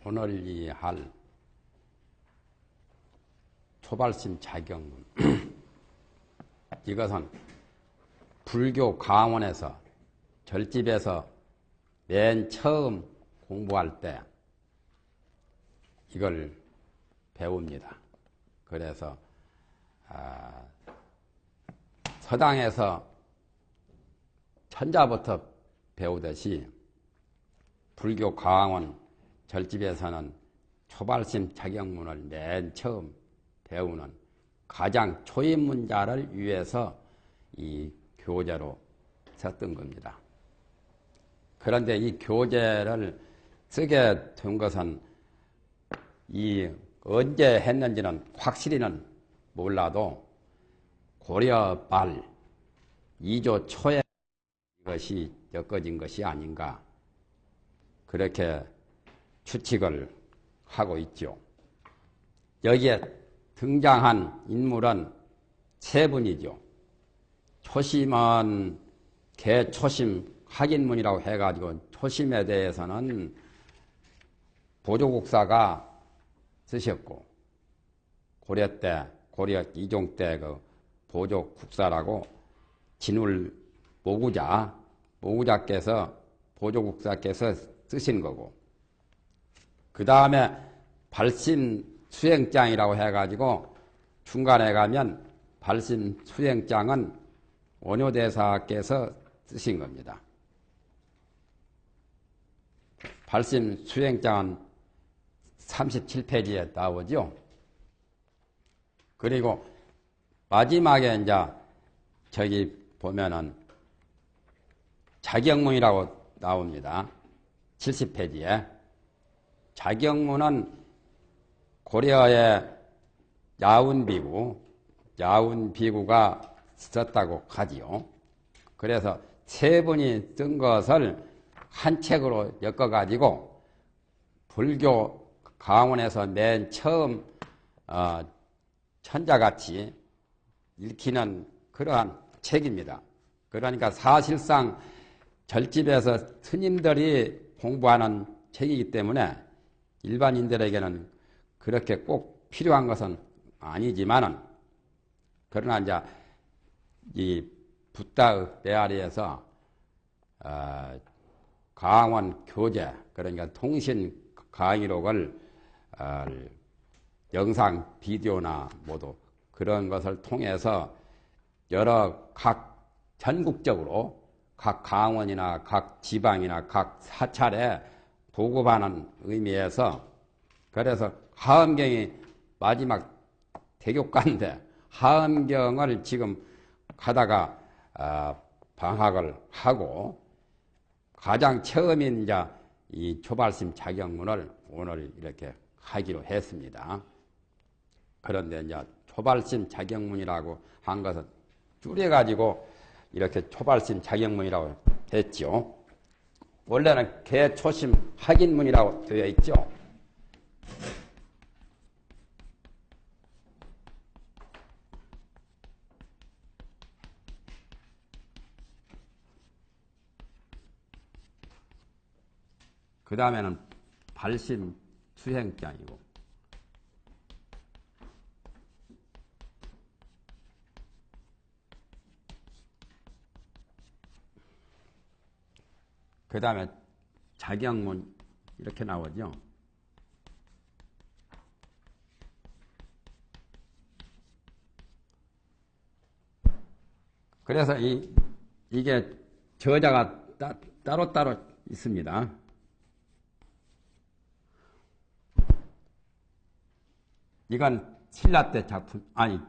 오늘 이 할 초발심 자경문 이것은 불교 강원에서 절집에서 맨 처음 공부할 때 이걸 배웁니다. 그래서 서당에서 천자부터 배우듯이 불교 강원 절집에서는 초발심 자경문을 맨 처음 배우는 가장 초입문자를 위해서 이 교재로 썼던 겁니다. 그런데 이 교재를 쓰게 된 것은 이 언제 했는지는 확실히는 몰라도 고려 말 2조 초에 이것이 엮어진 것이 아닌가 그렇게 추측을 하고 있죠. 여기에 등장한 인물은 세 분이죠. 초심은 개초심 학인문이라고 해가지고 초심에 대해서는 보조국사가 쓰셨고 고려 때 고려 이종 때 그 보조국사라고 진울 모구자께서 보조국사께서 쓰신 거고 그 다음에 발심 수행장이라고 해가지고 중간에 가면 발심 수행장은 원효대사께서 쓰신 겁니다. 발심 수행장은 37페이지에 나오죠. 그리고 마지막에 이제 저기 보면은 자경문이라고 나옵니다. 70페이지에. 자경문은 고려의 야운비구가 썼다고 하지요. 그래서 세 분이 쓴 것을 한 책으로 엮어가지고 불교 강원에서 맨 처음 천자같이 읽히는 그러한 책입니다. 그러니까 사실상 절집에서 스님들이 공부하는 책이기 때문에 일반인들에게는 그렇게 꼭 필요한 것은 아니지만은 그러나 이제 이 붓다의 메아리에서 강원 교재 그러니까 통신 강의록을 영상 비디오나 모두 그런 것을 통해서 여러 각 전국적으로 각 강원이나 각 지방이나 각 사찰에 보급하는 의미에서 그래서 하엄경이 마지막 대교과인데 하엄경을 지금 가다가 방학을 하고 가장 처음인 이제 이 초발심 자경문을 오늘 이렇게 하기로 했습니다. 그런데 이제 초발심 자경문이라고 한 것은 줄여가지고 이렇게 초발심 자경문이라고 했죠. 원래는 개초심 학인문이라고 되어 있죠. 그 다음에는 발심 수행장이고 그 다음에 자경문 이렇게 나오죠. 그래서 이게 저자가 따로따로 있습니다. 이건 신라 때 작품,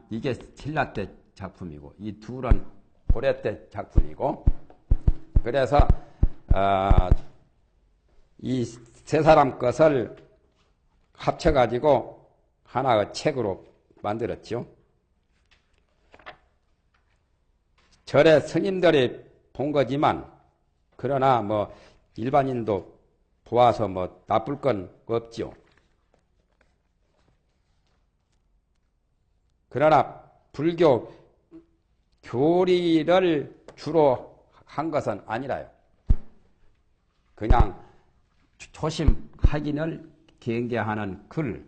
이게 신라 때 작품이고, 이 둘은 고려 때 작품이고, 그래서, 이 세 사람 것을 합쳐가지고 하나의 책으로 만들었죠. 절의 스님들이 본 거지만, 그러나 뭐, 일반인도 보아서 뭐, 나쁠 건 없죠. 그러나 불교 교리를 주로 한 것은 아니라요. 그냥 초심 확인을 경계하는 글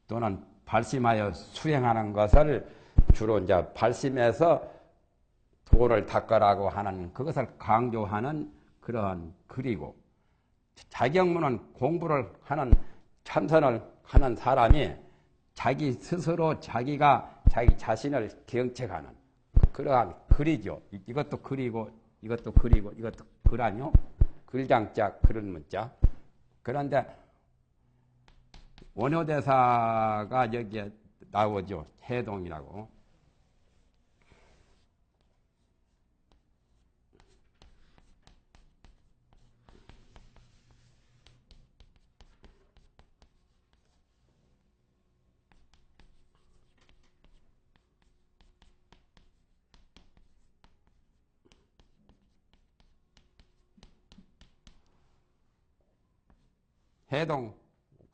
또는 발심하여 수행하는 것을 주로 이제 발심해서 도를 닦으라고 하는 그것을 강조하는 그러한 글이고, 자경문은 공부를 하는 참선을 하는 사람이 자기 스스로 자기가 자기 자신을 경책하는 그러한 글이죠. 이것도 글이고 이것도 글이고 이것도 글 아니요? 글장자 그런 문자. 그런데 원효대사가 여기에 나오죠. 해동이라고. 해동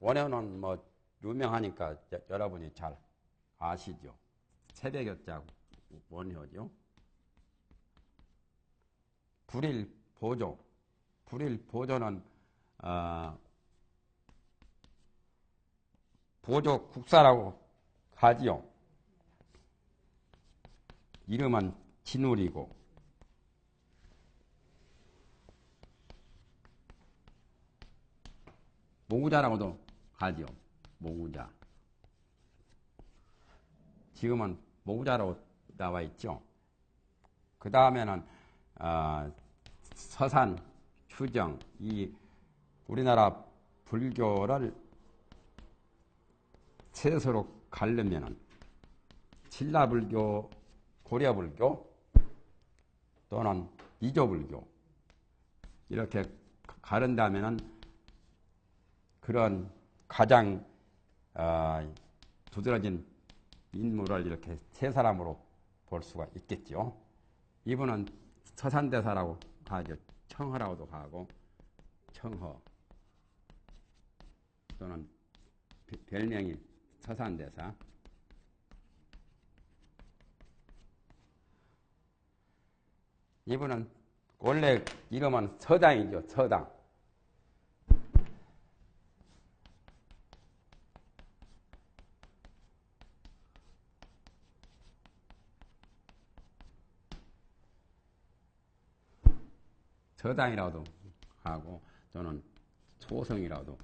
원효는 뭐 유명하니까 여러분이 잘 아시죠. 새벽역자 원효죠. 불일보조. 불일보조는 보조 국사라고 하지요. 이름은 진울이고 모구자라고도 하지요. 모구자. 지금은 모구자로 나와 있죠. 그 다음에는 서산, 추정, 이 우리나라 불교를 셋으로 가르면은 신라불교, 고려불교 또는 이조불교 이렇게 가른다면은 그런 가장 두드러진 인물을 이렇게 세 사람으로 볼 수가 있겠죠. 이분은 서산대사라고 하죠. 청허라고도 하고 청허 또는 별명이 서산대사. 이분은 원래 이름은 서당이죠. 서당. 서당이라고도 하고 저는 소성이라고도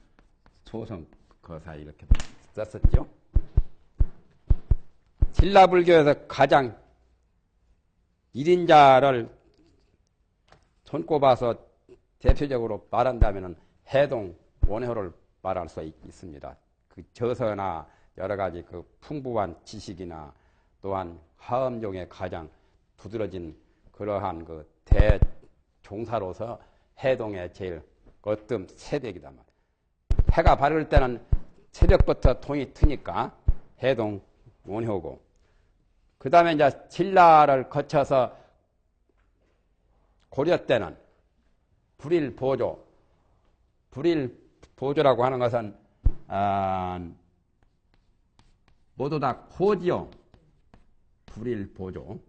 소성 거사 이렇게 썼었죠. 신라불교에서 가장 1인자를 손꼽아서 대표적으로 말한다면 해동 원효를 말할 수 있습니다. 그 저서나 여러 가지 그 풍부한 지식이나 또한 화엄종의 가장 두드러진 그러한 그 대종사로서 해동의 제일 거뜸 새벽이다 말. 해가 바를 때는 새벽부터 동이 트니까 해동 원효고, 그 다음에 이제 신라를 거쳐서 고려 때는 불일보조. 불일보조라고 하는 것은 모두 다 고지요. 불일보조.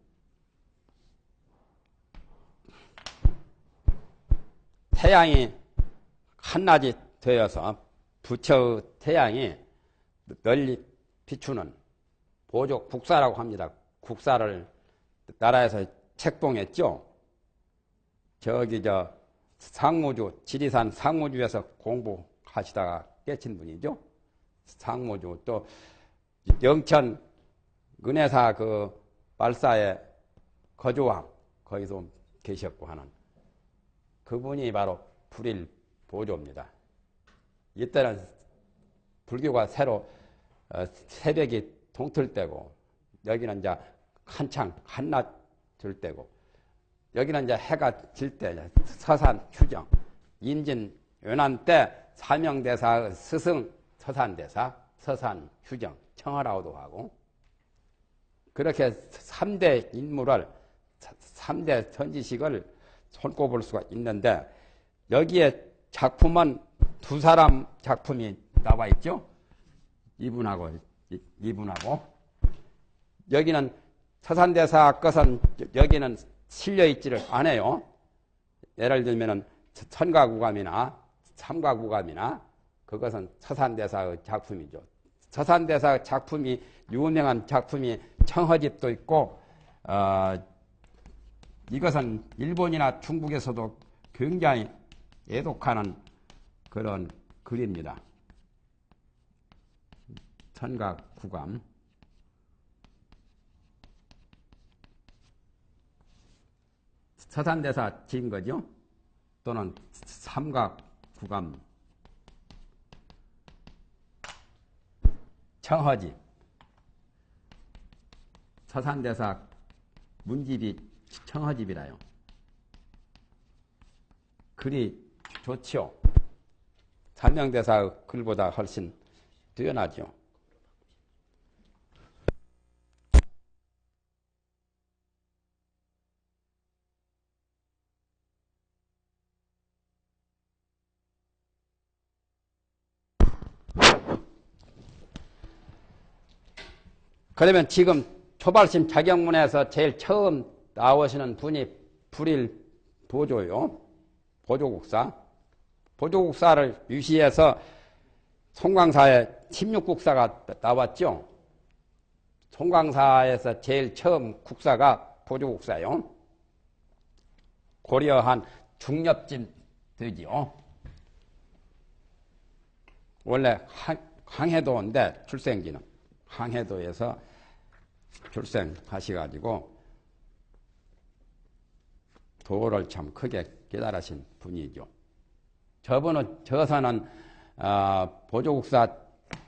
태양이 한낮이 되어서 부처의 태양이 널리 비추는 보조 국사라고 합니다. 국사를 나라에서 책봉했죠. 저기 상무주, 지리산 상무주에서 공부하시다가 깨친 분이죠. 상무주. 또 영천 은혜사 그 발사의 거주왕 거기도 계셨고 하는 그분이 바로 불일보조입니다. 이때는 불교가 새로 새벽이 동틀 때고, 여기는 이제 한창 한낮 들 때고, 여기는 이제 해가 질 때 서산 휴정, 임진 연안 때 사명대사 스승 서산대사, 서산 휴정, 청하라고도 하고, 그렇게 3대 인물을 3대 선지식을 손꼽을 수가 있는데, 여기에 작품은 두 사람 작품이 나와 있죠. 이분하고 여기는 서산대사 것은 여기는 실려있지를 않아요. 예를 들면은 천가구감이나 삼가구감이나 그것은 서산대사의 작품이죠. 서산대사의 작품이 유명한 작품이 청허집도 있고 이것은 일본이나 중국에서도 굉장히 애독하는 그런 글입니다. 천각구감. 서산대사 지은 거죠. 또는 삼각구감. 청허집. 서산대사 문집이 청허집이라요. 글이 좋지요. 산명대사의 글보다 훨씬 뛰어나죠. 그러면 지금 초발심 자격문에서 제일 처음 나오시는 분이 불일 보조요. 보조국사. 보조국사를 유시해서 송광사에 16국사가 나왔죠. 송광사에서 제일 처음 국사가 보조국사요. 고려한 중엽진 되지요. 원래 항해도인데 출생지는 항해도에서 출생하셔가지고 도를 참 크게 깨달으신 분이죠. 저분은 저서는 보조국사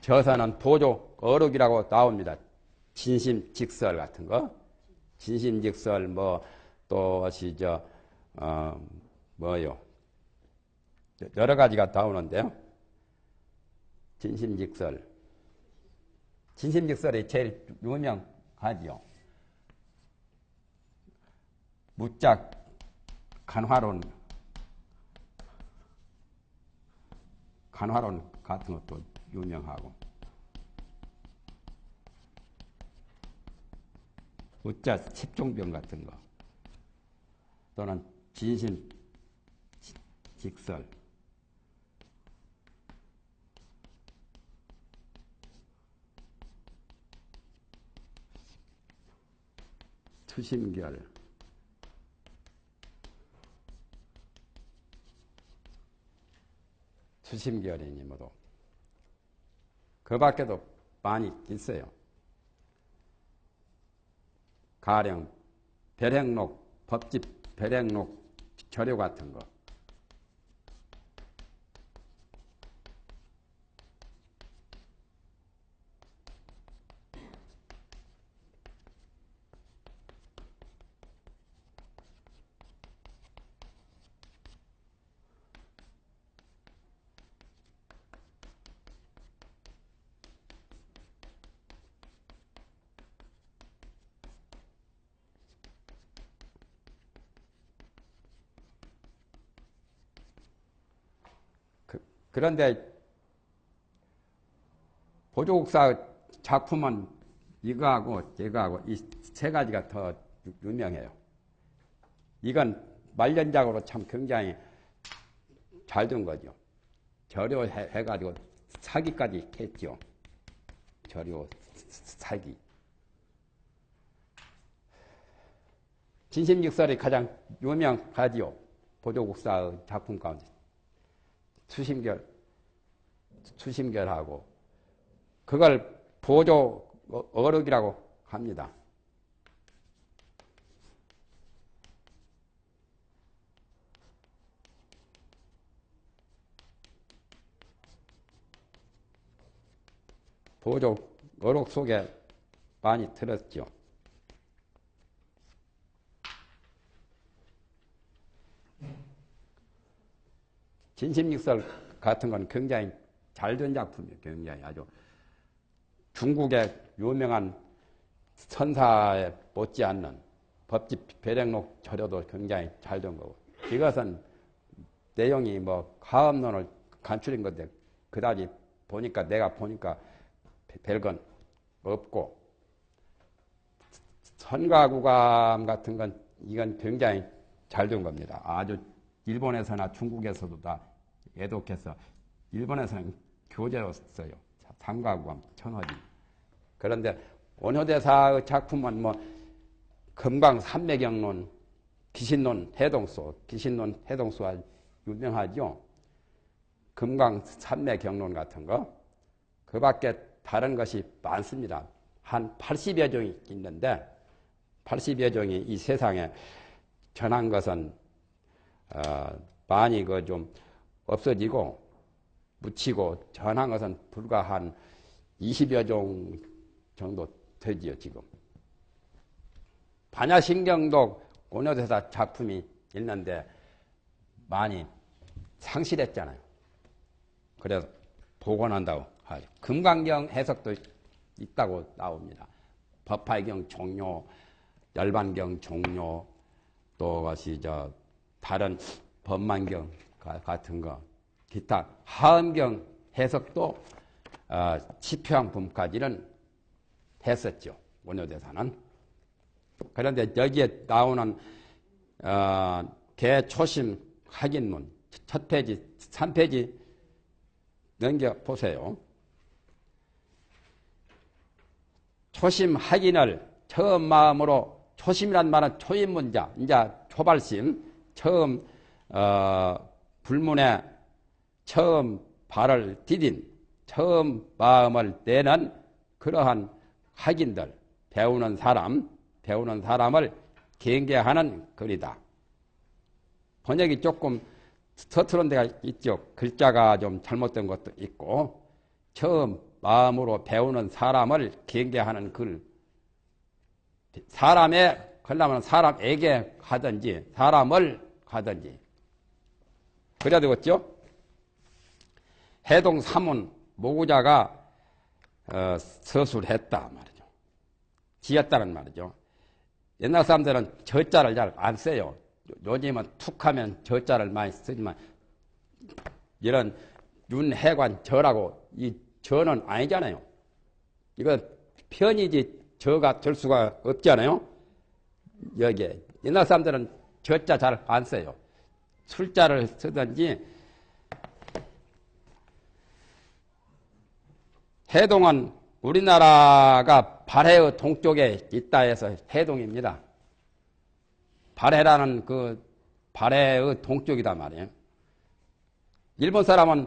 저서는 보조 어록이라고 나옵니다. 진심직설 같은 거, 진심직설 또 뭐요 여러 가지가 나오는데요. 진심직설이 제일 유명하지요. 무짝 간화론 같은 것도 유명하고, 무자 십종병 같은 거, 또는 진심직설, 투심결, 투심결이니 뭐도 그 밖에도 많이 있어요. 가령 별행록, 법집 별행록 저료 같은 거, 그런데 보조국사 작품은 이거하고 이 세 가지가 더 유명해요. 이건 말년작으로 참 굉장히 잘 된 거죠. 저료해가지고 사기까지 했죠. 저료 사기. 진심직설이 가장 유명하지요. 보조국사의 작품 가운데. 수심결하고 그걸 보조 어록이라고 합니다. 보조 어록 속에 많이 들었죠. 진심직설 같은 건 굉장히 잘 된 작품이에요. 굉장히 아주 중국의 유명한 선사에 못지않는 법집 별행록 저료도 굉장히 잘 된 거고, 이것은 내용이 가업론을 간추린 건데 그다지 내가 보니까 별건 없고, 선가구감 같은 건 이건 굉장히 잘 된 겁니다. 아주 일본에서나 중국에서도 다 애독해서 일본에서는 교재로 써요. 삼가구함 천어지. 그런데 원효대사의 작품은 뭐 금강산매경론, 기신론 해동수, 기신론 해동수가 유명하죠. 금강산매경론 같은 거. 그 밖에 다른 것이 많습니다. 한 80여 종이 있는데 80여 종이 이 세상에 전한 것은 많이 그 좀 없어지고 묻히고 전한 것은 불과 한 20여 종 정도 되지요, 지금. 반야신경도 원효대사 작품이 있는데 많이 상실했잖아요. 그래서 복원한다고 하죠. 금강경 해석도 있다고 나옵니다. 법화경 종료, 열반경 종료, 또 것이 다른 법만경 같은 거, 기타 하음경 해석도 치표항품까지는 했었죠. 원효대사는. 그런데 여기에 나오는 개초심 확인문 첫 페이지, 3페이지 넘겨보세요. 초심 확인을 처음 마음으로, 초심이란 말은 초인문자, 이제 초발심, 처음 불문에 처음 발을 디딘, 처음 마음을 내는 그러한 확인들, 배우는 사람을 경계하는 글이다. 번역이 조금 서투른 데가 있죠. 글자가 좀 잘못된 것도 있고, 처음 마음으로 배우는 사람을 경계하는 글. 사람에 걸려면 사람에게 가든지 사람을 가든지 그래야 되겠죠. 해동 사문 모구자가 서술했다 말이죠. 지었다는 말이죠. 옛날 사람들은 저자를 잘 안 써요. 요즘은 툭하면 저자를 많이 쓰지만 이런 윤해관 저라고 이 저는 아니잖아요. 이거 편이지 저가 될 수가 없잖아요. 여기에 옛날 사람들은 저자 잘 안 써요. 술자를 쓰든지. 해동은 우리나라가 발해의 동쪽에 있다 해서 해동입니다. 발해라는 그 발해의 동쪽이다 말이에요. 일본 사람은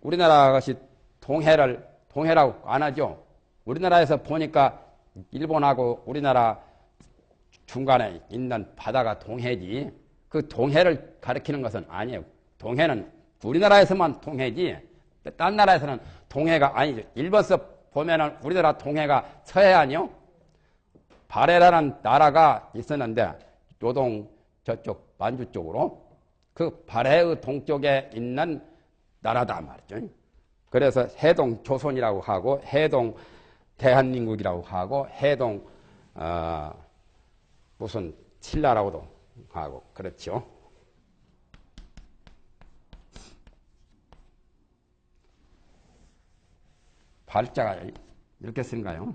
우리나라 것이 동해라고 안 하죠. 우리나라에서 보니까 일본하고 우리나라 중간에 있는 바다가 동해지, 그 동해를 가리키는 것은 아니에요. 동해는 우리나라에서만 동해지 딴 나라에서는 동해가 아니죠. 일본서 보면은 우리나라 동해가 서해안이요. 발해라는 나라가 있었는데 요동 저쪽 만주 쪽으로 그 발해의 동쪽에 있는 나라다 말이죠. 그래서 해동 조선이라고 하고 해동 대한민국이라고 하고 해동 무슨 신라라고도 하고 그렇죠. 발자가 이렇게 쓴가요?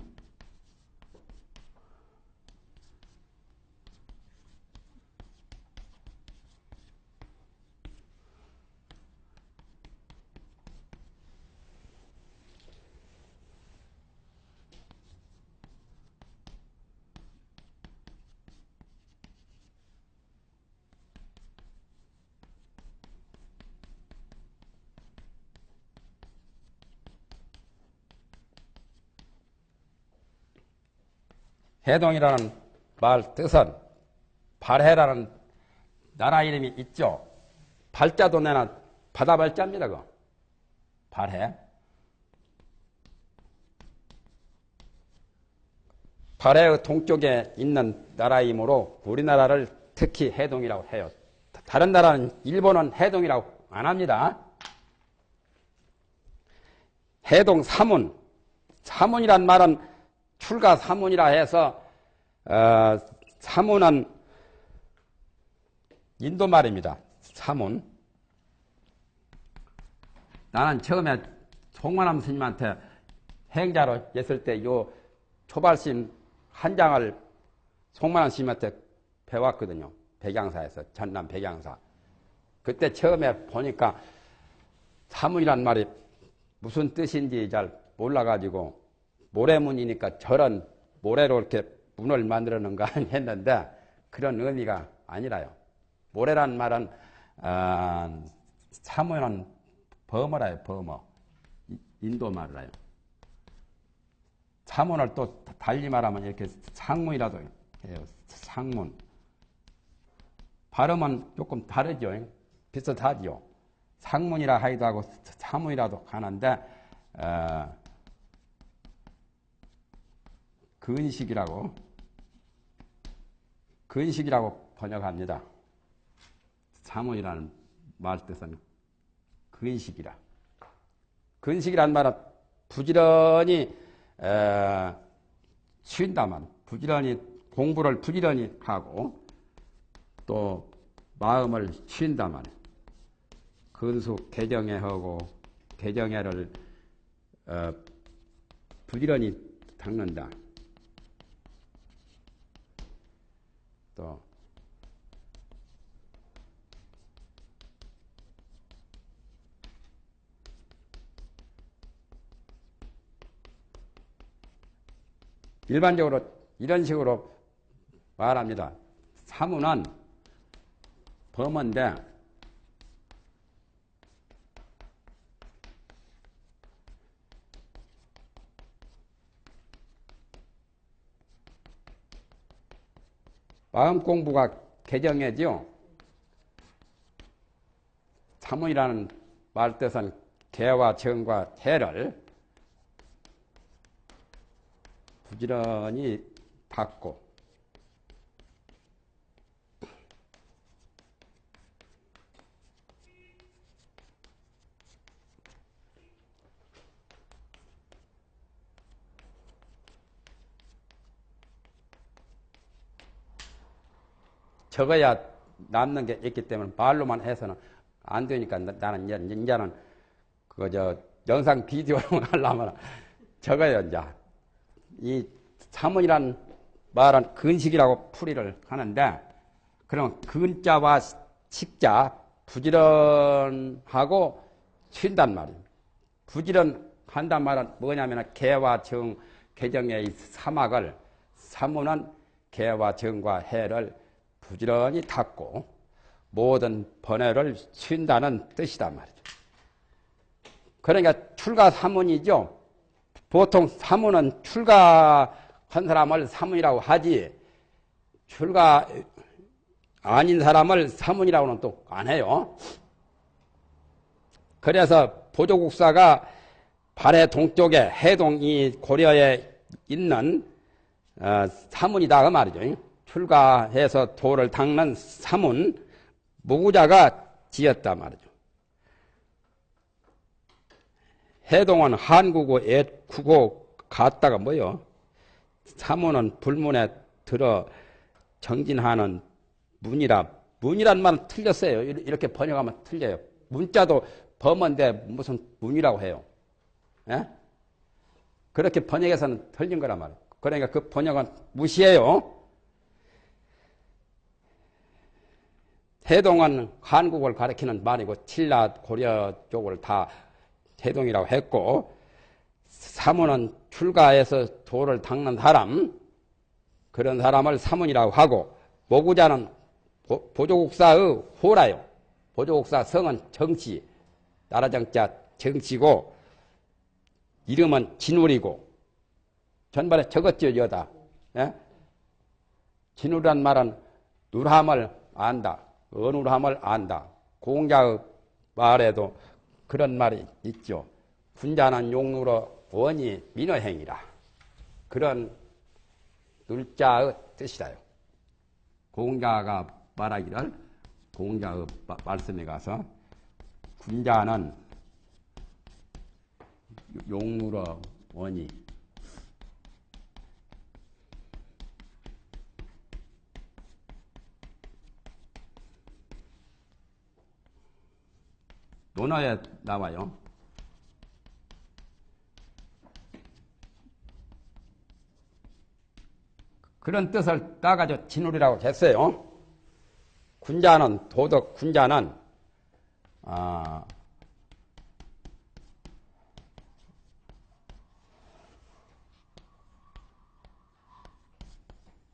해동이라는 말 뜻은 발해라는 나라 이름이 있죠. 발자도 내나 바다 발자입니다. 그거. 발해. 발해의 동쪽에 있는 나라이므로 우리나라를 특히 해동이라고 해요. 다른 나라는 일본은 해동이라고 안 합니다. 해동 사문. 사문이란 말은 출가 사문이라 해서 사문은 인도 말입니다. 사문. 나는 처음에 송만함 스님한테 행자로 했을 때 요 초발심 한 장을 송만함 스님한테 배웠거든요. 백양사에서, 전남 백양사. 그때 처음에 보니까 사문이란 말이 무슨 뜻인지 잘 몰라가지고 모래문이니까 저런 모래로 이렇게 문을 만들어 놓은 거 했는데 그런 의미가 아니라요. 모래란 말은 사무는 범어라요. 범어. 인도 말이라요. 사문을 또 달리 말하면 이렇게 상문이라도 해요. 상문. 발음은 조금 다르죠. 비슷하죠. 상문이라 하기도 하고 사문이라도 하는데 근식이라고 번역합니다. 사문이라는 말 뜻은 근식이라. 근식이란 말은 부지런히 쉰다만 부지런히 공부를 부지런히 하고 또 마음을 쉰다만 근숙 개정해하고 개정해를 부지런히 닦는다. 또 일반적으로 이런 식으로 말합니다. 사문은 범어인데 마음 공부가 개정해죠. 사문이라는 말 뜻은 개와 정과 해를 부지런히 닦고 적어야 남는 게 있기 때문에 말로만 해서는 안 되니까 나는 이제는 영상 비디오로 하려면 적어야 이제 이 사문이란 말은 근식이라고 풀이를 하는데 그러면 근자와 식자 부지런하고 쉰단 말이에요. 부지런한단 말은 뭐냐면 개와 정, 개정의 이 사막을 사문은 개와 정과 해를 부지런히 닦고 모든 번뇌를 쉰다는 뜻이단 말이죠. 그러니까 출가 사문이죠. 보통 사문은 출가한 사람을 사문이라고 하지 출가 아닌 사람을 사문이라고는 또 안 해요. 그래서 보조국사가 발해 동쪽에 해동이 고려에 있는 사문이다 그 말이죠. 출가해서 도를 닦는 사문 무구자가 지었단 말이죠. 해동은 한국어, 애국어 같다가 뭐요? 사문은 불문에 들어 정진하는 문이라. 문이란 말은 틀렸어요. 이렇게 번역하면 틀려요. 문자도 범어인데 무슨 문이라고 해요. 예? 그렇게 번역해서는 틀린 거란 말이에요. 그러니까 그 번역은 무시해요. 해동은 한국을 가리키는 말이고 칠라 고려 쪽을 다 해동이라고 했고 사문은 출가해서 도를 닦는 사람 그런 사람을 사문이라고 하고 모구자는 보조국사의 호라요. 보조국사 성은 정치 나라정자 정치고 이름은 진울이고 전반에 적었죠 여다. 예? 진울이란 말은 누람을 안다. 어눌함을 안다. 공자의 말에도 그런 말이 있죠. 군자는 용루로 원이 민어행이라. 그런 눌자의 뜻이라요. 공자가 말하기를 공자의 말씀에 가서 군자는 용루로 원이 논어에 나와요. 그런 뜻을 따가지고 진울이라고 했어요. 군자는 도덕 군자는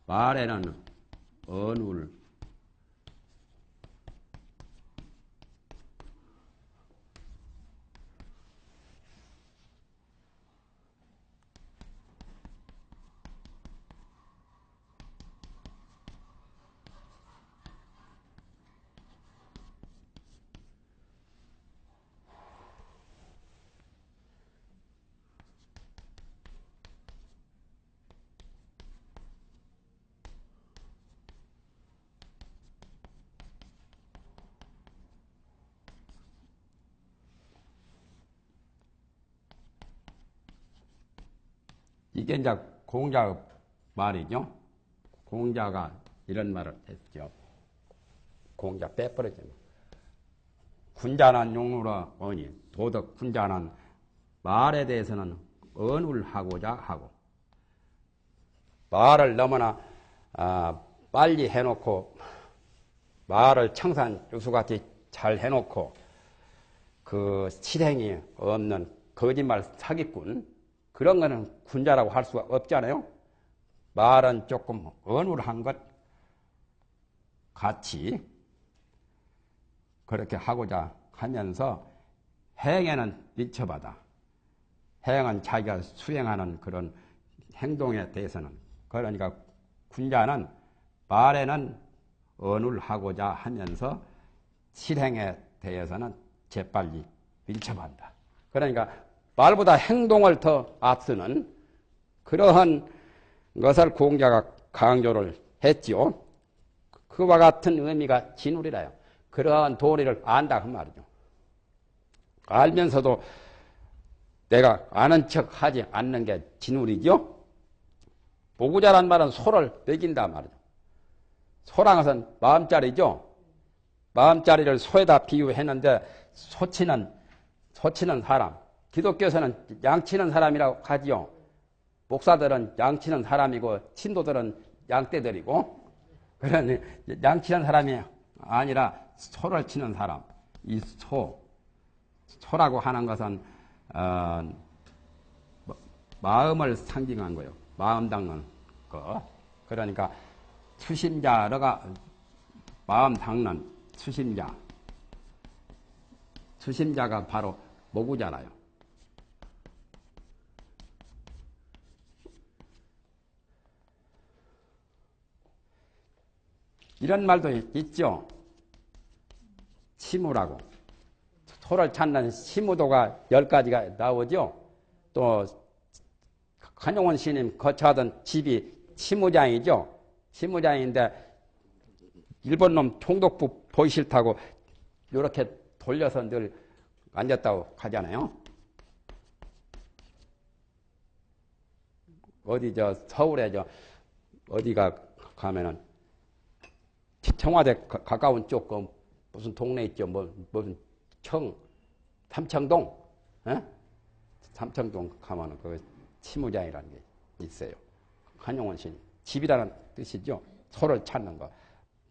말에는 언울, 이게 이제 공자 말이죠. 공자가 이런 말을 했죠. 공자 빼버렸잖아요. 군자난 용루라 어니 도덕 군자난 말에 대해서는 언울하고자 하고 말을 너무나 빨리 해놓고 말을 청산유수같이 잘 해놓고 그 실행이 없는 거짓말 사기꾼 그런 거는 군자라고 할 수가 없잖아요. 말은 조금 언울한 것 같이 그렇게 하고자 하면서 행에는 미쳐받아. 행은 자기가 수행하는 그런 행동에 대해서는 그러니까 군자는 말에는 언울하고자 하면서 실행에 대해서는 재빨리 밀쳐반다. 그러니까 말보다 행동을 더 앞서는 그러한 것을 공자가 강조를 했지요. 그와 같은 의미가 진울이라요. 그러한 도리를 안다 그 말이죠. 알면서도 내가 아는 척 하지 않는 게 진울이죠. 모구자란 말은 소를 먹인다 말이죠. 소란 것은 마음자리죠. 마음자리를 소에다 비유했는데 소치는 사람. 기독교에서는 양치는 사람이라고 하지요. 목사들은 양치는 사람이고 신도들은 양떼들이고 그런 양치는 사람이 아니라 소를 치는 사람. 이 소라고 하는 것은 마음을 상징한 거예요. 마음 닦는 거. 그러니까 수심자가 마음 닦는 수심자가 바로 모구잖아요. 이런 말도 있죠. 치무라고. 소를 찾는 시무도가 10가지가 나오죠. 또 한용원 스님 거처하던 집이 치무장이죠. 치무장인데 일본 놈 총독부 보기 싫다고 이렇게 돌려서 늘 앉았다고 하잖아요. 어디 서울에 어디가 가면은 청와대 가까운 쪽 무슨 동네 있죠. 무슨 삼청동, 에? 삼청동 가면은 그 치무장이라는 게 있어요. 한용원 스님 집이라는 뜻이죠. 소를 찾는 거.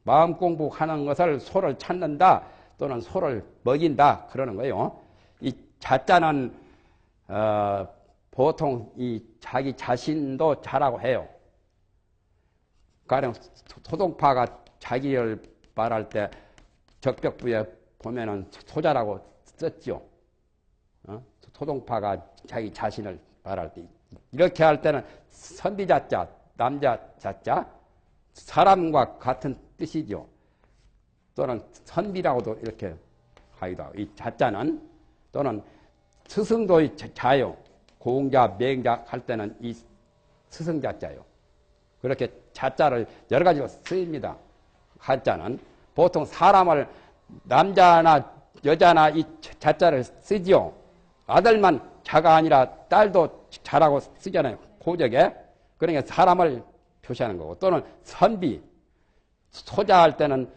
마음 공부하는 것을 소를 찾는다 또는 소를 먹인다 그러는 거예요. 이 자자는 보통 이 자기 자신도 자라고 해요. 가령 소동파가 자기를 말할 때 적벽부에 보면은 소자라고 썼죠. 소동파가 자기 자신을 말할 때 이렇게 할 때는 선비자자, 남자자자, 사람과 같은 뜻이죠. 또는 선비라고도 이렇게 하기도 하고 이 자자는 또는 스승도 자요. 공자, 맹자 할 때는 이 스승자자요. 그렇게 자자를 여러 가지로 쓰입니다. 한자는 보통 사람을 남자나 여자나 이 자자를 쓰지요. 아들만 자가 아니라 딸도 자라고 쓰잖아요. 고적에. 그러니까 사람을 표시하는 거고 또는 선비 소자할 때는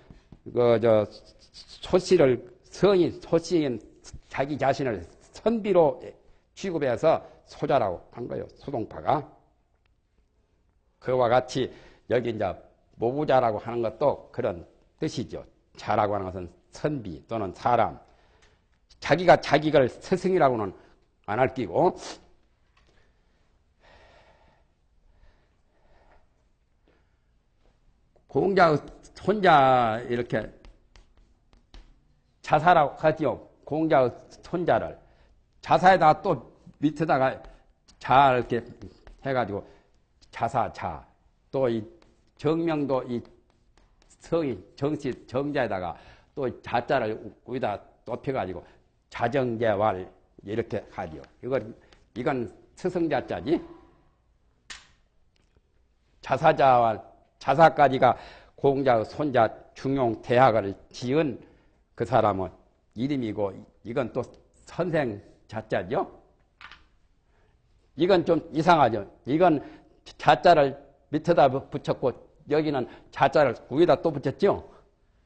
소씨를 소씨인 자기 자신을 선비로 취급해서 소자라고 한 거예요. 소동파가. 그와 같이 여기 이제 모부자라고 하는 것도 그런 뜻이죠. 자라고 하는 것은 선비 또는 사람. 자기가 자기를 스승이라고는 안 할 끼고 공자 손자 이렇게 자사라고 하지요. 공자의 손자를. 자사에다가 또 밑에다가 자 이렇게 해가지고 자사자. 또 이 정명도 이 성이 정시 정자에다가 또 자자를 위에다 높여가지고 자정제왈 이렇게 하지요. 이건 스승자자지. 자사자와 자사까지가 공자의 손자 중용 대학을 지은 그 사람은 이름이고, 이건 또 선생 자자죠. 이건 좀 이상하죠. 이건 자자를 밑에다 붙였고 여기는 자자를 위에다 또 붙였죠.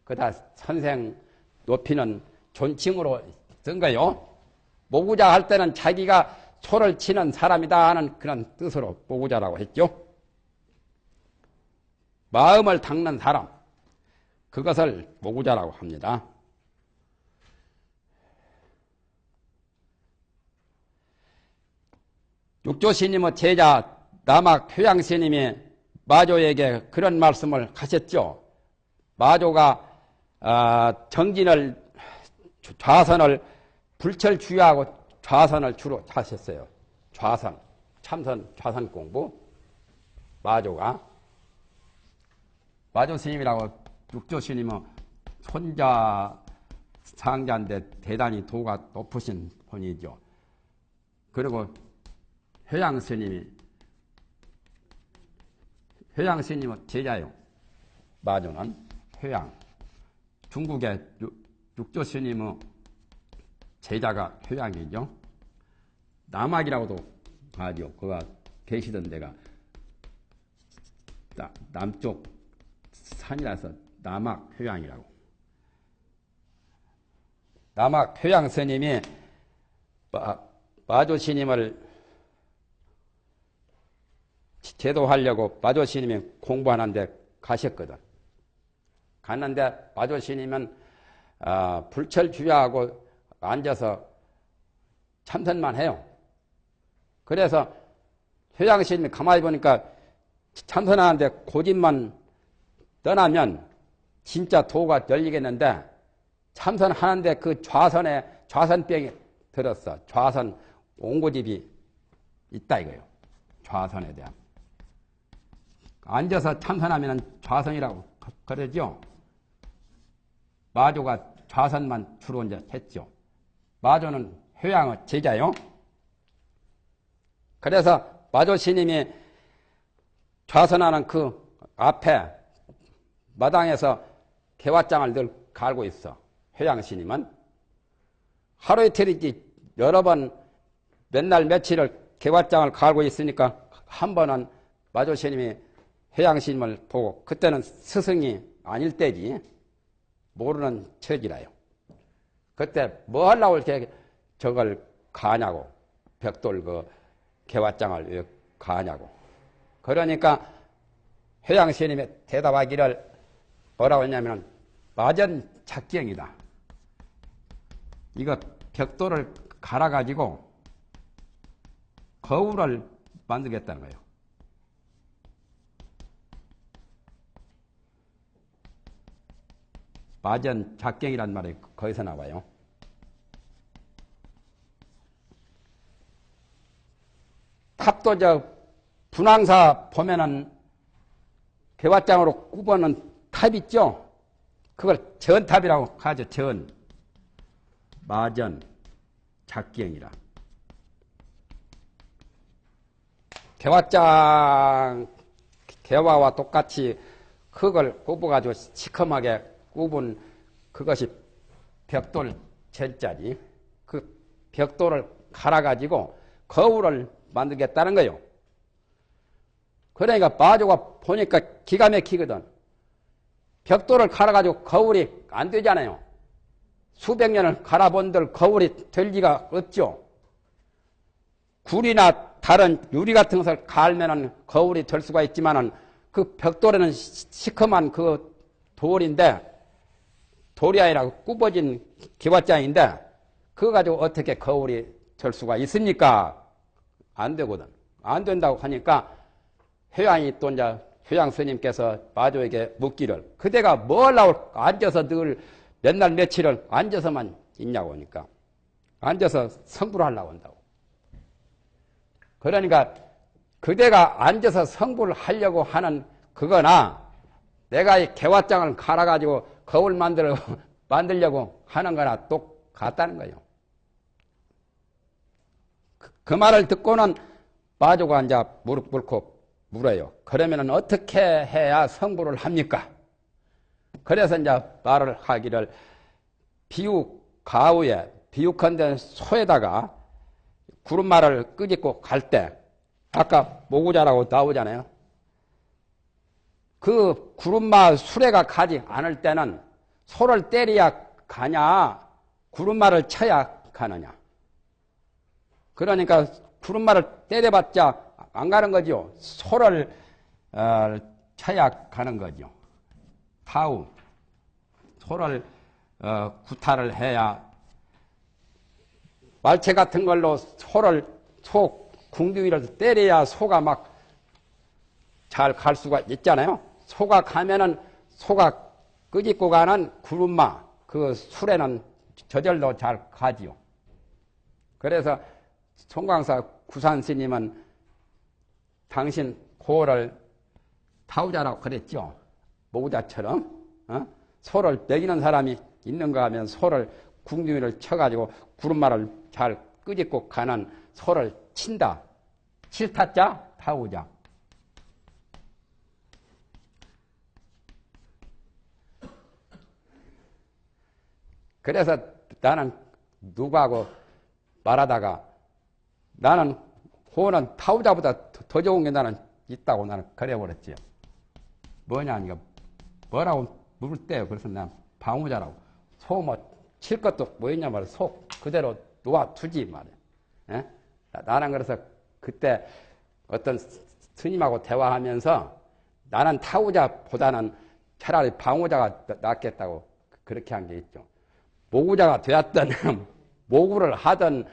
그다 선생 높이는 존칭으로 쓴 거요. 모구자 할 때는 자기가 소를 치는 사람이다 하는 그런 뜻으로 모구자라고 했죠. 마음을 닦는 사람, 그것을 모구자라고 합니다. 육조스님의 제자 남학 효양스님이 마조에게 그런 말씀을 하셨죠. 마조가 정진을 좌선을 불철주야하고 좌선을 주로 하셨어요. 좌선, 참선, 좌선 공부. 마조가 마조 스님이라고 육조 스님은 손자 상자인데 대단히 도가 높으신 분이죠. 그리고 효양 스님은 제자요. 마조는 효양. 중국의 육조 스님의 제자가 효양이죠. 남학이라고도 하죠. 그가 계시던 데가 남쪽 산이라서 남학 효양이라고. 남학 효양 스님이 마조 스님을 제도하려고 마조 스님이 공부하는데 가셨거든. 갔는데 마조 스님은 불철주야하고 앉아서 참선만 해요. 그래서 효양 스님이 가만히 보니까 참선하는데 고집만 떠나면 진짜 도가 열리겠는데 참선하는데 그 좌선에 좌선병이 들었어. 좌선 옹고집이 있다 이거예요. 좌선에 대한. 앉아서 참선하면 좌선이라고 그러죠. 마조가 좌선만 주로 이제 했죠. 마조는 효양의 제자요. 그래서 마조 스님이 좌선하는 그 앞에 마당에서 개화장을 늘 갈고 있어. 효양 스님은 하루 이틀이지 여러 번 맨날 며칠을 개화장을 갈고 있으니까 한 번은 마조 스님이 효양 스님을 보고, 그때는 스승이 아닐 때지 모르는 처지라요. 그때 뭐 하려고 이렇게 저걸 가냐고, 벽돌 그 개화장을 왜 가냐고. 그러니까 효양 스님이 대답하기를 뭐라고 했냐면 마전 작경이다. 이거 벽돌을 갈아가지고 거울을 만들겠다는 거예요. 마전 작경이란 말이 거기서 나와요. 탑도 분황사 보면은 개화장으로 굽어놓은 탑 있죠? 그걸 전탑이라고 하죠. 전. 마전 작경이라. 개화장 개화와 똑같이 흙을 굽어가지고 시커멓게 굽은 그것이 벽돌 전자지. 그 벽돌을 갈아가지고 거울을 만들겠다는 거예요. 그러니까 마조가 보니까 기가 막히거든. 벽돌을 갈아가지고 거울이 안 되잖아요. 수백 년을 갈아본들 거울이 될 리가 없죠. 굴이나 다른 유리 같은 것을 갈면은 거울이 될 수가 있지만은 그 벽돌에는 시커먼 그 돌인데, 돌이 아니라 굽어진 기와장인데 그거 가지고 어떻게 거울이 될 수가 있습니까? 안 되거든. 안 된다고 하니까 효양이 또 이제 효양 스님께서 마조에게 묻기를 그대가 뭘 나올까? 앉아서 늘 맨날 며칠을 앉아서만 있냐고 하니까 앉아서 성불을 하려고 한다고. 그러니까 그대가 앉아서 성불을 하려고 하는 그거나 내가 이 개화장을 갈아가지고 거울 만들려고 하는 거나 똑같다는 거예요. 그 말을 듣고는 마조가 이제 무릎 꿇고 물어요. 그러면은 어떻게 해야 성불을 합니까? 그래서 이제 말을 하기를 비육가우에 비육한된 소에다가 구름말을 끄집고 갈 때 아까 모구자라고 나오잖아요. 그 구름마 수레가 가지 않을 때는 소를 때려야 가냐 구름말을 쳐야 가느냐. 그러니까 구름말을 때려봤자 안 가는 거죠. 소를 쳐야 가는 거죠. 타우 소를 구타를 해야 말체 같은 걸로 소 궁둥이를 때려야 소가 막 잘 갈 수가 있잖아요. 소가 가면은 소가 끄집고 가는 구름마 그 수레는 저절로 잘 가지요. 그래서 송광사 구산스님은 당신 고를 타우자라고 그랬죠. 모구자처럼 소를 먹이는 사람이 있는가 하면 소를 궁둥이를 쳐가지고 구름마를 잘 끄집고 가는 소를 친다. 칠타자 타우자. 그래서 나는 누구하고 말하다가 나는 호는 타우자보다 더 좋은 게 나는 있다고 나는 그래버렸지. 뭐냐, 이거 뭐라고 물을 때요. 그래서 난 방우자라고. 소 뭐 칠 것도 뭐 있냐 말이야. 소 그대로 놓아두지 말이야. 예? 나는 그래서 그때 어떤 스님하고 대화하면서 나는 타우자보다는 차라리 방우자가 낫겠다고 그렇게 한 게 있죠. 모구자가 되었던 모구를 하든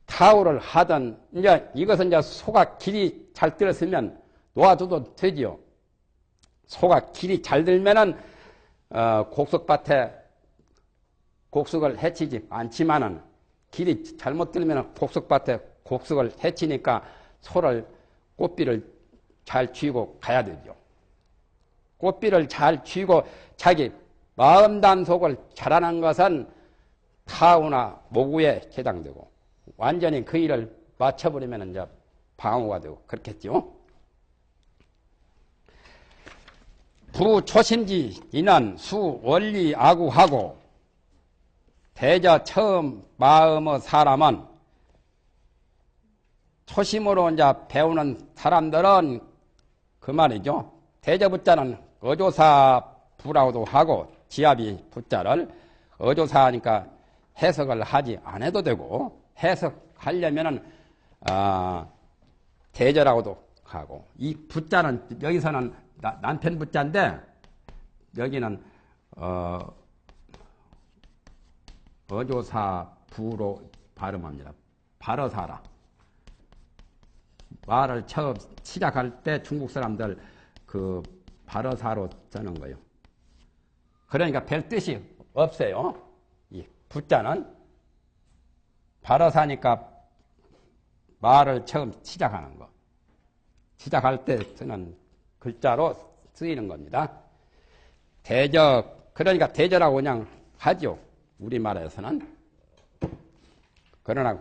타우를 하든 이제 이것은 이제 소가 길이 잘 들었으면 놓아줘도 되지요. 소가 길이 잘 들면은 곡석밭에 곡석을 해치지 않지만은 길이 잘못 들면 곡석밭에 곡석을 해치니까 소를 꽃비를 잘 쥐고 가야 되죠. 꽃비를 잘 쥐고 자기 마음 단속을 잘하는 것은 타우나 모구에 해당되고 완전히 그 일을 맞춰버리면 이제 방어가 되고 그렇겠죠. 부초심지 인한 수 원리 아구하고 대저 처음 마음의 사람은 초심으로 이제 배우는 사람들은 그 말이죠. 대저부자는 어조사 부라고도 하고 지압이 부자를 어조사하니까 해석을 하지 안 해도 되고 해석하려면은 대저라고도 하고 이 부자는 여기서는 남편 부자인데 여기는 어조사 부로 발음합니다. 발어사라. 말을 처음 시작할 때 중국 사람들 그 발어사로 쓰는 거예요. 그러니까 별 뜻이 없어요. 이 부자는 발어사니까 말을 처음 시작하는 거. 시작할 때 쓰는 글자로 쓰이는 겁니다. 대저, 그러니까 대저라고 그냥 하죠. 우리말에서는. 그러나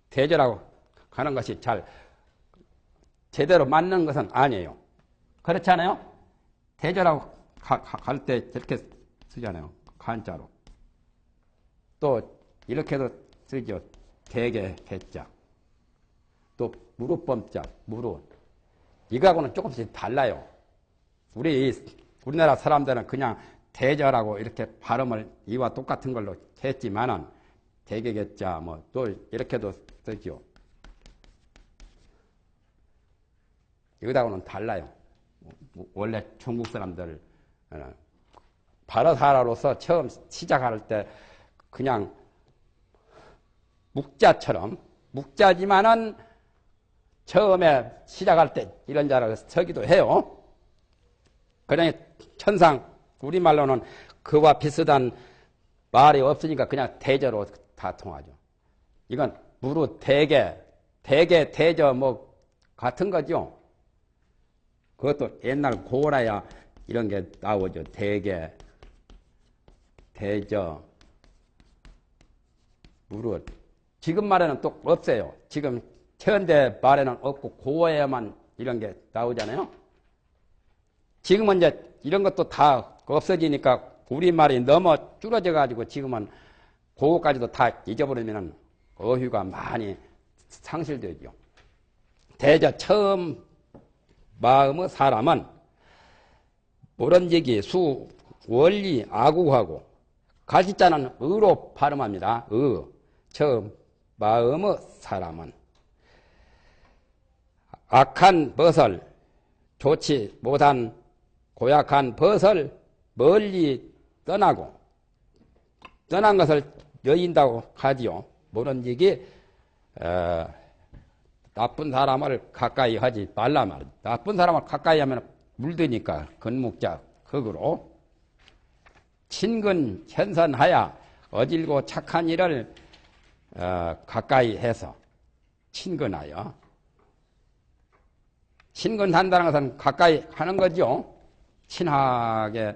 대저라고 하는 것이 잘 제대로 맞는 것은 아니에요. 그렇지 않아요? 대저라고 갈 때 저렇게 쓰잖아요. 간자로. 또 이렇게도 쓰죠. 대개 대자. 또 무릎범자, 무릎. 이거하고는 조금씩 달라요. 우리나라 사람들은 그냥 대저라고 이렇게 발음을 이와 똑같은 걸로 했지만은 대개개자 뭐 또 이렇게도 쓰죠. 이거하고는 달라요. 원래 중국 사람들 발어사라로서 처음 시작할 때 그냥 묵자처럼 묵자지만은 처음에 시작할 때 이런 자를 쓰기도 해요. 그러니 천상 우리말로는 그와 비슷한 말이 없으니까 그냥 대저로 다 통하죠. 이건 무릇 대개, 대저 뭐 같은 거죠. 그것도 옛날 고라야 이런 게 나오죠. 대개, 대저, 무릇. 지금 말에는 또 없어요. 지금 현대 말에는 없고 고어에만 이런 게 나오잖아요. 지금은 이제 이런 것도 다 없어지니까 우리말이 너무 줄어져 가지고 지금은 그거까지도 다 잊어버리면 어휘가 많이 상실되죠. 대저 처음 마음의 사람은 모런지기 수 원리 아구하고 가시자는 의로 발음합니다. 처음 마음의 사람은 악한 벗을 좋지 못한 고약한 벗을 멀리 떠나고 떠난 것을 여인다고 하지요. 모런지기 나쁜 사람을 가까이 하지 말라 말이죠. 나쁜 사람을 가까이 하면 물드니까 건묵자 극으로 친근 현선하야 어질고 착한 일을 가까이 해서 친근하여 친근한다는 것은 가까이 하는 거죠. 친하게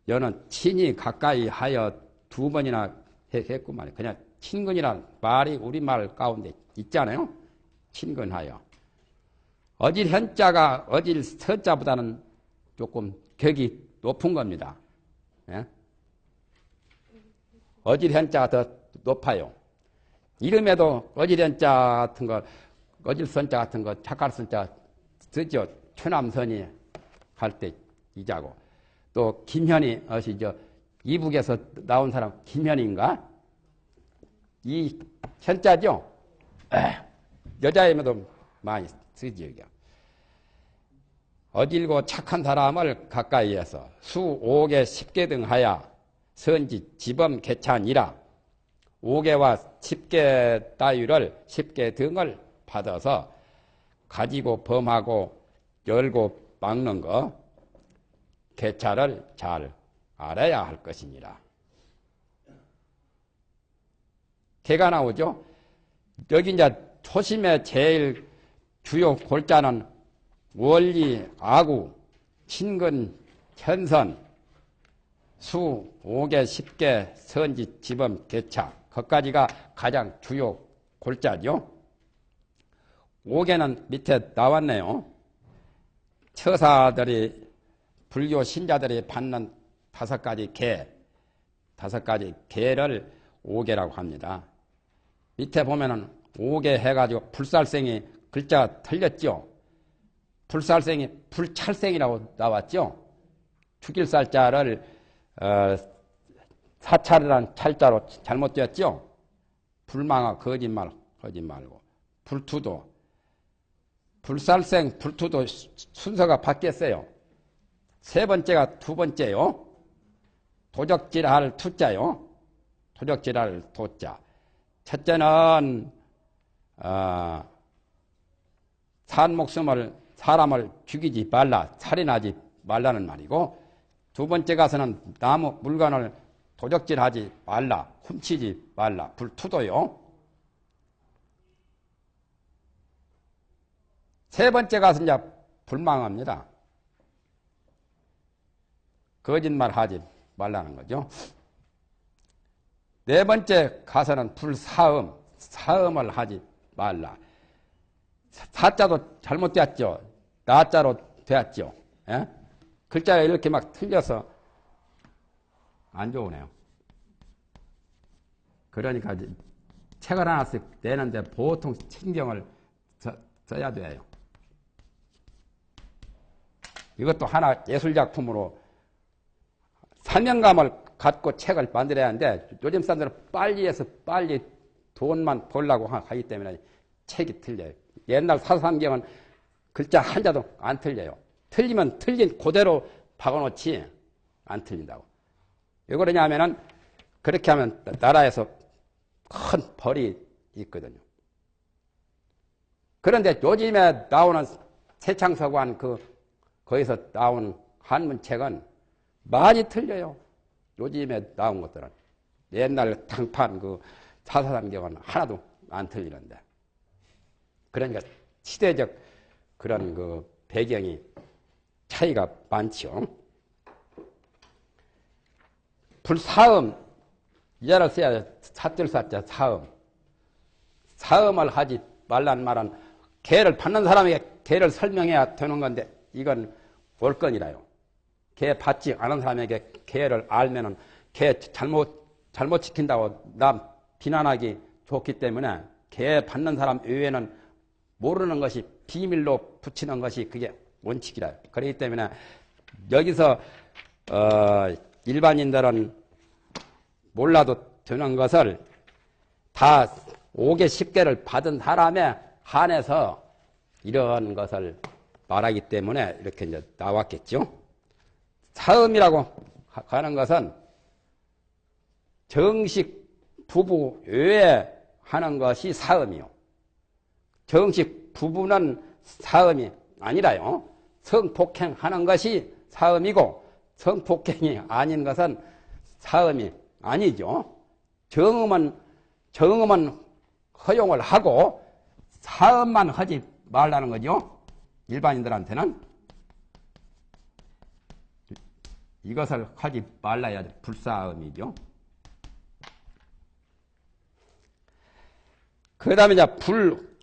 여는 친히 가까이 하여 두 번이나 했구만. 그냥 친근이란 말이 우리말 가운데 있잖아요. 친근하여. 어질 현자가 어질 서자보다는 조금 격이 높은 겁니다. 예? 어질 현자가 더 높아요. 이름에도 어질 현자 같은 거, 어질 선자 같은 거, 착할 선자 쓰죠. 추남선이 할 때 이자고. 또 김현이 아시죠? 이북에서 나온 사람 김현인가? 이 현자죠? 여자임에도 많이 쓰지요. 어질고 착한 사람을 가까이 해서 수 5개 10개 등 하야 선지 지범 개찬이라 5개와 10개 따위를 10개 등을 받아서 가지고 범하고 열고 막는 거 개차를 잘 알아야 할 것이니라. 개가 나오죠. 여기 이제 초심의 제일 주요 골자는 원리, 아구, 친근, 현선, 수, 5개, 10개, 선지, 지범, 개차. 거기까지가 가장 주요 골자죠. 5개는 밑에 나왔네요. 처사들이, 불교 신자들이 받는 5가지 개, 5가지 개를 5개라고 합니다. 밑에 보면은 5개 해가지고 불살생이 글자가 틀렸죠. 불살생이 불찰생이라고 나왔죠. 죽일 살자를 사찰이란 찰자로 잘못되었죠. 불망아 거짓말 하지 말고 불투도 불살생 불투도 순서가 바뀌었어요. 세 번째가 두 번째요. 도적질할 투자요. 도적질할 도자. 첫째는 산 목숨을 사람을 죽이지 말라, 살인하지 말라는 말이고, 두 번째 가서는 나무 물건을 도적질하지 말라, 훔치지 말라, 불투도요. 세 번째 가서 이제 불망합니다. 거짓말하지 말라는 거죠. 네 번째 가서는 불사음, 사음을 하지 말라. 사자도 잘못되었죠. 나자로 되었죠. 예? 글자가 이렇게 막 틀려서 안 좋으네요. 그러니까 책을 하나씩 내는데 보통 신경을 써야 돼요. 이것도 하나 예술작품으로 사명감을 갖고 책을 만들어야 하는데 요즘 사람들은 빨리 해서 빨리 돈만 벌려고 하기 때문에 책이 틀려요. 옛날 사삼경은 글자 한자도 안 틀려요. 틀리면 틀린 그대로 박아놓지 안 틀린다고. 왜 그러냐면은 그렇게 하면 나라에서 큰 벌이 있거든요. 그런데 요즘에 나오는 세창서관 그 거기서 나온 한문책은 많이 틀려요. 요즘에 나온 것들은. 옛날 당판 그 사사삼경은 하나도 안 틀리는데. 그러니까 시대적 그런 그 배경이 차이가 많죠. 불사음, 이자를 써야 사뜰사자 사음. 사음을 하지 말란 말은 개를 받는 사람에게 개를 설명해야 되는 건데 이건 올건이라요. 개 받지 않은 사람에게 개를 알면은 개 잘못 지킨다고 남 비난하기 좋기 때문에 개 받는 사람 외에는 모르는 것이 비밀로 붙이는 것이 그게 원칙이라요. 그렇기 때문에 여기서 일반인들은 몰라도 되는 것을 다 5개 10개를 받은 사람에 한해서 이런 것을 말하기 때문에 이렇게 이제 나왔겠죠. 사음이라고 하는 것은 정식 부부 외에 하는 것이 사음이요. 정식 부부는 사음이 아니라요. 성폭행하는 것이 사음이고 성폭행이 아닌 것은 사음이 아니죠. 정음은 허용을 하고 사음만 하지 말라는 거죠. 일반인들한테는 이것을 하지 말라야 불사음이죠. 그 다음에 이제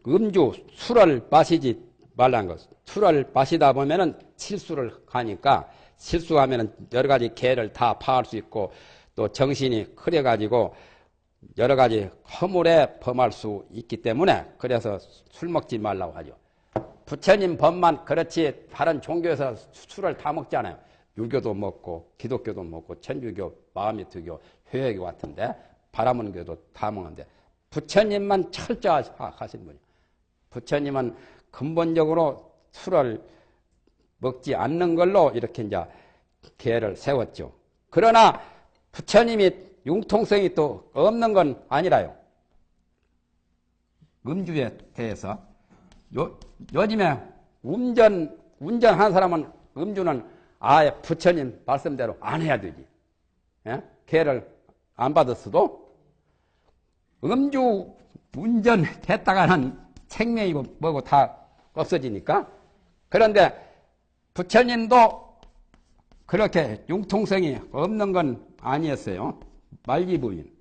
음주, 술을 마시지 말라는 것. 술을 마시다 보면은 실수를 하니까 실수하면은 여러 가지 개를 다 파할 수 있고 또 정신이 흐려가지고 여러 가지 허물에 범할 수 있기 때문에 그래서 술 먹지 말라고 하죠. 부처님 법만 그렇지 다른 종교에서 술을 다 먹잖아요. 유교도 먹고 기독교도 먹고 천주교, 마음미투교, 회회교 같은데 바라문교도 다 먹는데 부처님만 철저하신 분이에요. 부처님은 근본적으로 술을 먹지 않는 걸로 이렇게 이제 계를 세웠죠. 그러나 부처님이 융통성이 또 없는 건 아니라요. 음주에 대해서 요즘에 운전한 사람은 음주는 아예 부처님 말씀대로 안 해야 되지. 예? 계를 안 받았어도 음주 운전했다가는 생명이고 뭐고 다 없어지니까. 그런데 부처님도 그렇게 융통성이 없는 건 아니었어요. 말기부인.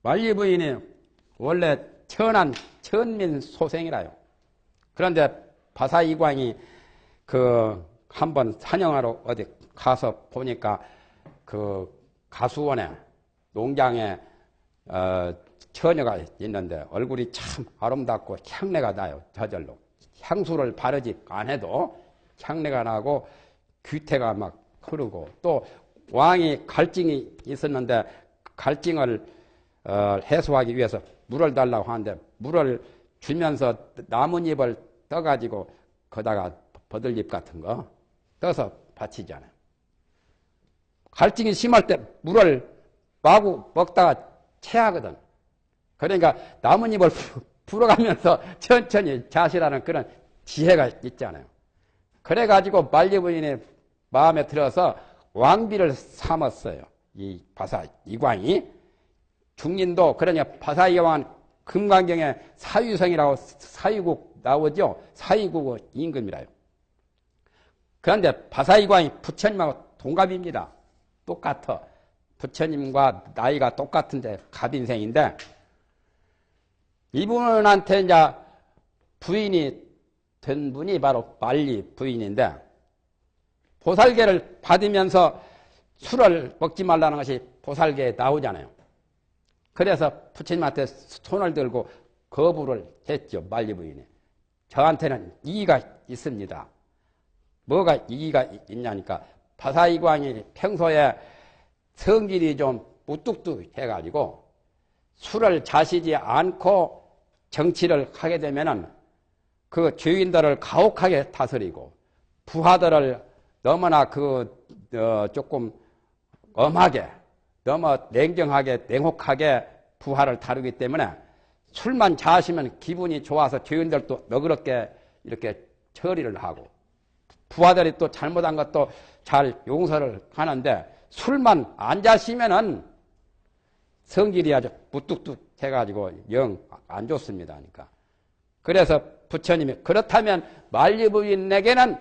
말기부인이 원래 천한 천민 소생이라요. 그런데 바사이광이 한번 사냥하러 어디 가서 보니까 그 가수원에 농장에 처녀가 있는데 얼굴이 참 아름답고 향내가 나요. 저절로. 향수를 바르지 안 해도 향내가 나고 귀태가 막 흐르고 또 왕이 갈증이 있었는데 갈증을 해소하기 위해서 물을 달라고 하는데 물을 주면서 나뭇잎을 떠가지고 거다가 버들잎 같은 거 떠서 바치잖아요. 갈증이 심할 때 물을 마구 먹다가 체하거든. 그러니까 나뭇잎을 불어가면서 천천히 자시라는 그런 지혜가 있잖아요. 그래가지고 말리부인의 마음에 들어서 왕비를 삼았어요. 이 바사 이광이. 중린도 그러냐 바사이광은 금강경에 사유성이라고 사유국 나오죠. 사유국 임금이라요. 그런데 바사이광이 부처님하고 동갑입니다. 똑같아. 부처님과 나이가 똑같은데 갑인생인데 이분한테 이제 부인이 된 분이 바로 말리 부인인데 보살계를 받으면서 술을 먹지 말라는 것이 보살계에 나오잖아요. 그래서 부처님한테 손을 들고 거부를 했죠. 말리 부인이. 저한테는 이의가 있습니다. 뭐가 이의가 있냐니까 바사이광이 평소에 성질이 좀 무뚝뚝해가지고 술을 자시지 않고 정치를 하게 되면은 그 주인들을 가혹하게 다스리고 부하들을 너무나 조금 엄하게 너무 냉정하게 냉혹하게 부하를 다루기 때문에 술만 자시면 기분이 좋아서 죄인들도 너그럽게 이렇게 처리를 하고 부하들이 또 잘못한 것도 잘 용서를 하는데 술만 안 자시면은 성질이 아주 무뚝뚝 해가지고 영 안 좋습니다. 그러니까. 그래서 부처님이 그렇다면 만리부인에게는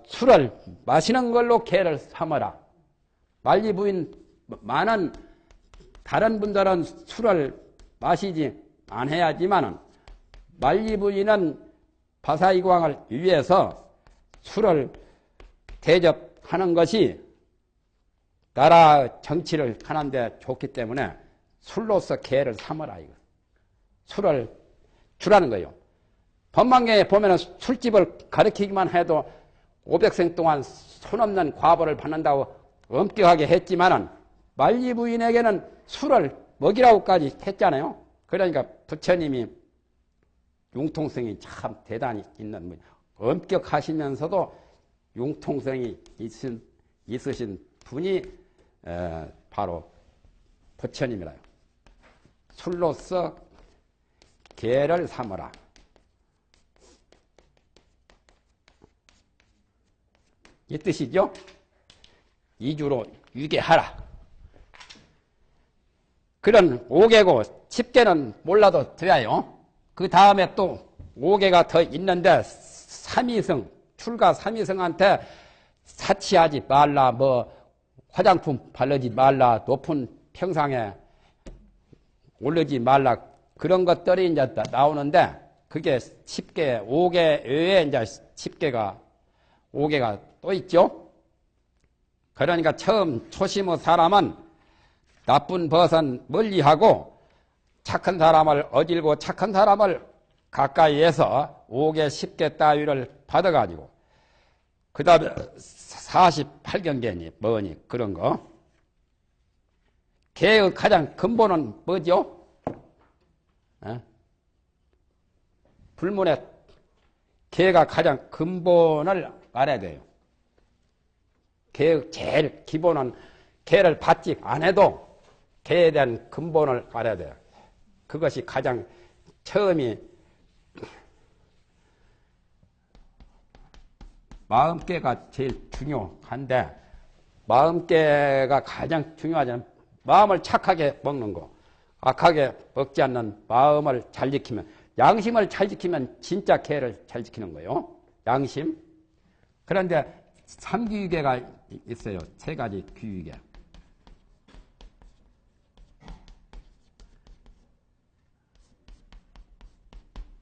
술을 마시는 걸로 개를 삼어라. 만리부인 많은 다른 분들은 술을 마시지 않아야지만은 만리부인은 바사이광을 위해서 술을 대접하는 것이 나라 정치를 하는데 좋기 때문에 술로서 개를 삼어라 이거. 술을 주라는 거예요. 법망경에 보면은 술집을 가리키기만 해도 500생 동안 손 없는 과보를 받는다고 엄격하게 했지만은 만리부인에게는 술을 먹이라고까지 했잖아요. 그러니까 부처님이 융통성이 참 대단히 있는 분. 엄격하시면서도 융통성이 있으신 분이 바로 부처님이라요. 술로서 개를 삼어라. 이 뜻이죠? 이주로 유계하라. 그런 5개고 10개는 몰라도 돼요. 그 다음에 또 5개가 더 있는데 삼위성, 출가 삼위성한테 사치하지 말라, 뭐 화장품 바르지 말라, 높은 평상에 오르지 말라, 그런 것들이 이제 나오는데 그게 10개, 5개 외에 이제 5개가 또 있죠. 그러니까 처음 초심의 사람은 나쁜 벗은 멀리하고 착한 사람을 어질고 착한 사람을 가까이에서 5개, 10개 따위를 받아가지고 그 다음에 48경계니 뭐니 그런 거. 개의 가장 근본은 뭐죠? 불문에 개가 가장 근본을 알아야 돼요. 개의 제일 기본은 개를 받지 않아도 개에 대한 근본을 알아야 돼요. 그것이 가장 처음이 마음깨가 제일 중요한데 마음깨가 가장 중요하잖아요. 마음을 착하게 먹는 거, 악하게 먹지 않는 마음을 잘 지키면, 양심을 잘 지키면 진짜 개를 잘 지키는 거예요. 양심. 그런데 삼귀유계가 있어요. 3가지 귀유계.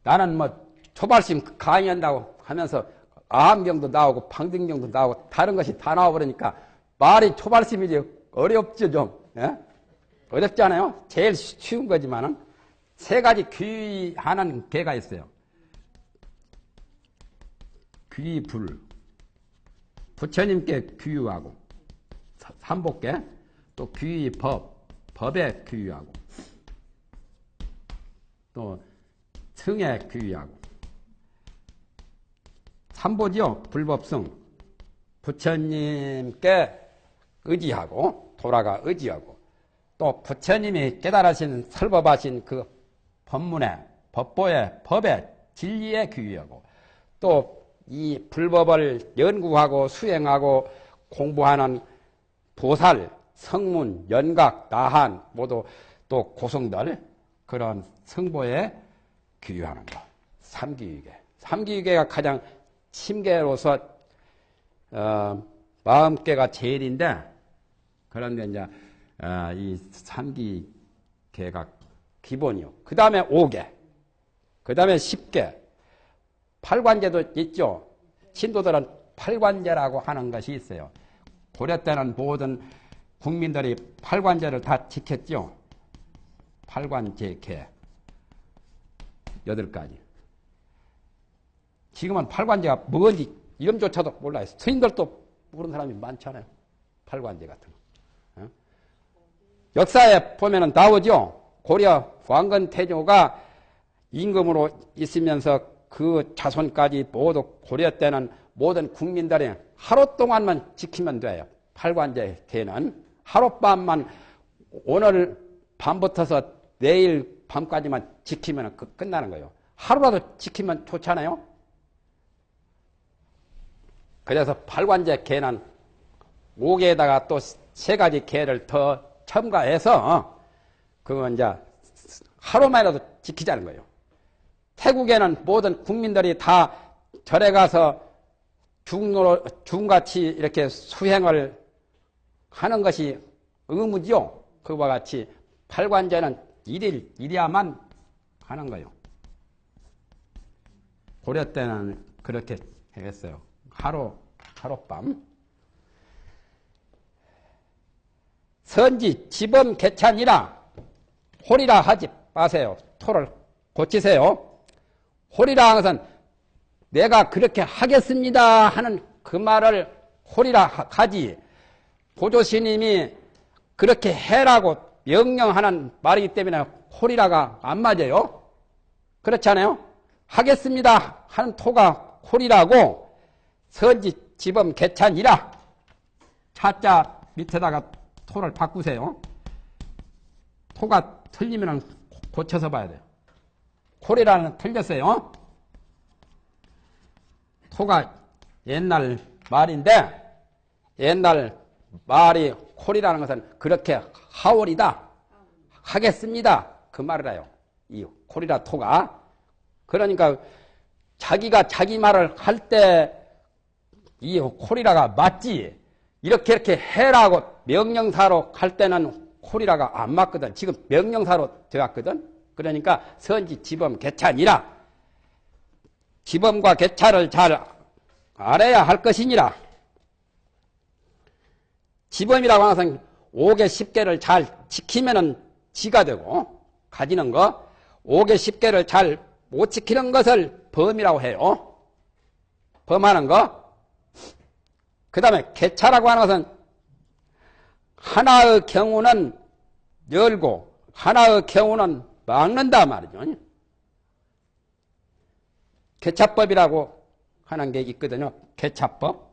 나는 뭐 초발심 강의한다고 하면서 암경도 나오고 방등경도 나오고 다른 것이 다 나와버리니까 말이 초발심이지 어렵죠 좀. 예? 어렵지 않아요? 제일 쉬운 거지만은 3가지 귀하는 개가 있어요. 귀불, 부처님께 귀유하고 삼복계, 또 귀법, 법에 귀유하고 또 승에 귀유하고 삼보지요. 불법성, 부처님께 의지하고 돌아가 의지하고 또 부처님이 깨달으신 설법하신 그 법문에 법보에 법에 진리에 귀유하고 또 이 불법을 연구하고 수행하고 공부하는 보살, 성문, 연각, 나한 모두 또 고성들 그런 성보에 귀유하는 것. 삼귀유계. 삼귀유계가 가장 심계로서 마음계가 제일인데 그런데 이제 이 삼귀계가 기본이요. 그 다음에 5개, 그 다음에 10개. 팔관제도 있죠. 신도들은 팔관제라고 하는 것이 있어요. 고려 때는 모든 국민들이 팔관제를 다 지켰죠. 팔관제계 8가지. 지금은 팔관제가 뭔지 이름조차도 몰라요. 스님들도 모르는 사람이 많잖아요. 팔관제 같은 거. 역사에 보면은 나오죠. 고려 왕건태조가 임금으로 있으면서 그 자손까지 모두 고려 때는 모든 국민들이 하루 동안만 지키면 돼요. 팔관제 개는 하룻밤만 오늘 밤부터서 내일 밤까지만 지키면 끝나는 거예요. 하루라도 지키면 좋잖아요. 그래서 팔관제 개는 5개에다가 또 3가지 개를 더 첨가해서 그건 이제 하루만이라도 지키자는 거예요. 태국에는 모든 국민들이 다 절에 가서 중같이 이렇게 수행을 하는 것이 의무지요. 그와 같이 팔관제는 일야만 하는 거예요. 고려 때는 그렇게 했어요. 하룻밤. 선지 지범 개찬이라 홀이라 하지 마세요. 토를 고치세요. 홀이라 하는 것은 내가 그렇게 하겠습니다 하는 그 말을 홀이라 하지, 보조스님이 그렇게 해라고 명령하는 말이기 때문에 홀이라가 안 맞아요. 그렇지 않아요? 하겠습니다 하는 토가 홀이라고, 선지 지범 개찬이라 차자 밑에다가 토를 바꾸세요. 토가 틀리면 고쳐서 봐야 돼요. 홀이라는 틀렸어요. 토가 옛날 말인데, 옛날 말이 홀이라는 것은 그렇게 하오리다, 하겠습니다 그 말을 해요. 이 홀이라 토가. 그러니까 자기가 자기 말을 할 때 이 홀이라가 맞지, 이렇게 해라고 명령사로 할 때는 홀이라가 안 맞거든. 지금 명령사로 들어갔거든. 그러니까 선지 지범 개찬이라, 지범과 개찬을 잘 알아야 할 것이니라. 지범이라고 하는 것은 5개 10개를 잘 지키면은 지가 되고, 가지는 거, 5개 10개를 잘 못 지키는 것을 범이라고 해요. 범하는 거. 그 다음에 개차라고 하는 것은 하나의 경우는 열고 하나의 경우는 막는다 말이죠. 개차법이라고 하는 게 있거든요. 개차법.